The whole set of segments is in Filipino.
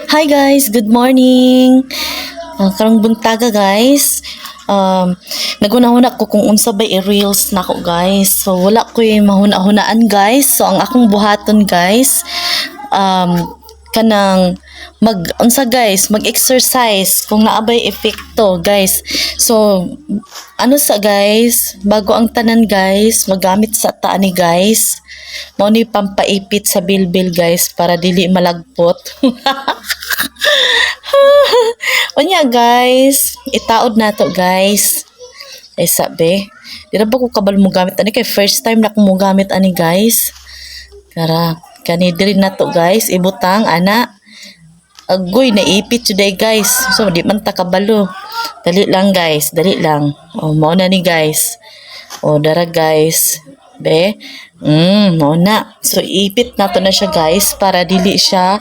Hi guys, good morning. Karong buntaga guys. Naguna-huna ko kung unsa ba i-reels nako guys. So wala ko mahuna-hunaan guys. So ang akong buhaton guys, kanang unsa guys, mag-exercise kung naabay epekto guys. So ano sa guys, bago ang tanan guys, magamit sa taan ni guys. Mao ni pampaipit sa bilbil guys para dili malagpot. Unya guys, itaod na to guys. Ay sabi, di na ba ko kabal mo gamit ani kay first time na ko mo gamit ani guys. Kara, kani diri na to guys, ibutang ana. Agoy naipit today guys. So di man ta kabalo. Dali lang guys, dali lang. Oh, mao na ni guys. Oh, dara guys. Be. Mao na. So ipit nato na siya guys para dili siya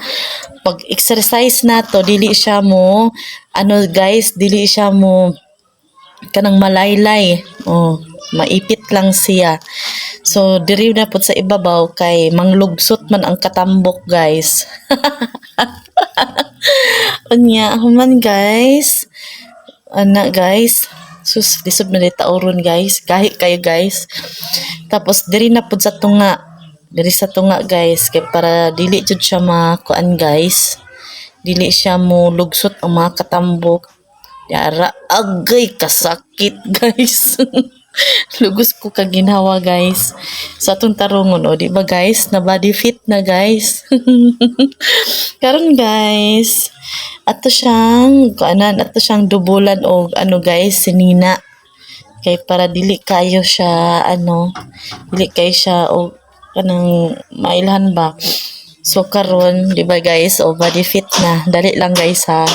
pag exercise nato dili siya mo ano guys, dili siya mo kanang malaylay. Oh, maipit lang siya. So diri na pud sa ibabaw kay manglugsot man ang katambok guys. Unya human guys. Ana guys. Sus, lisod na dita oron guys. Gahi kayo guys. Tapos diri na pud sa tunga. Diri sa tunga guys kay para dili jud siya makuan guys. Dili siya mo lugsot ang mga katambok. Yara agay kasakit guys. Lugos ko kag ginhawa guys. Sa atong tarungon o di ba guys, na body fit na guys. Karon guys, ato siyang dubulan og ano guys, sinina. Kay para dili kayo siya dili kayo siya og kanang mailhan ba. So karon, di ba guys, o body fit na. Dali lang guys ha.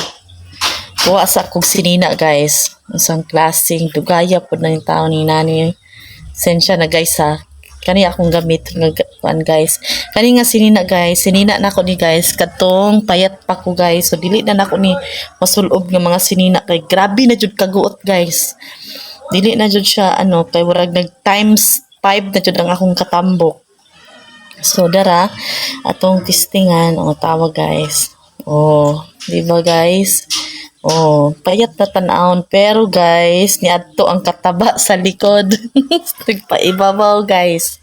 Kuha sa kog sinina guys. Isang klaseng dugaya po na yung tao ni nani. Sensya na guys ha. Kani akong gamit nga guys. Kani nga sinina guys. Sinina na ako ni guys. Katong payat pa ko guys. So dili na ako ni masulob nga mga sinina. Kay grabe na jud kaguot guys. Dili na jud siya kay warag nag times 5 na jud ang akong katambok. So dara atong testingan o tawag guys. Oh, di ba guys? Oh, payat na tan-awon pero guys, niadto ang kataba sa likod. Nagpaibabaw guys.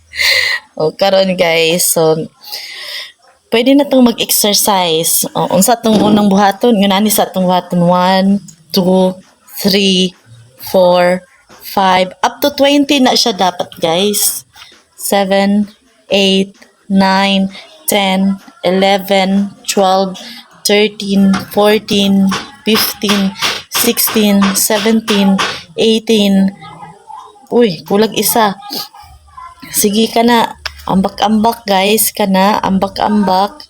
O karon guys, so pwede na tong mag-exercise. O, unsa tong unang buhaton? Yun ani sa tong buhaton 1, 2, 3, 4, 5, up to 20 na siya dapat guys. 7, 8, 9, 10, 11, 12, 13, 14, 15, 16, 17, 18. Uy, kulag isa. Sige ka na. Ambak-ambak guys, kana. Ambak-ambak.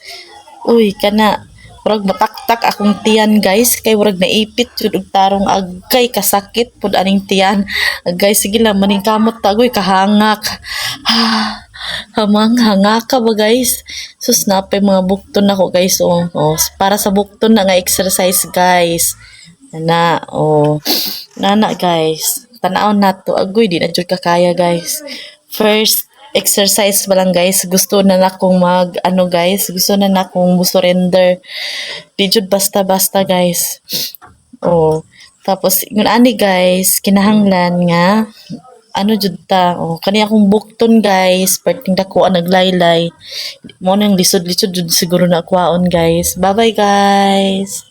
Uy, kana. Murag mataktak akong tiyan guys. Kay murag naipit jud og tarong agkay kasakit pud aning tiyan. Agay sige lang maningkamot tagoy kahangak. Hanga ka ba guys? Sus napay mga bukton ako guys para sa bukton na nga exercise guys. Nana guys. Tanaw na to agoy di na jud kakaya guys. First exercise ba lang guys, gusto na nakong gusto na nakong surrender. Di jud basta-basta guys. Tapos yun ani guys, kinahanglan nga jud ta kani akong bukton guys perting dako naglaylay mo nang lisod-lisod jud siguro na kwaon guys. Bye bye guys.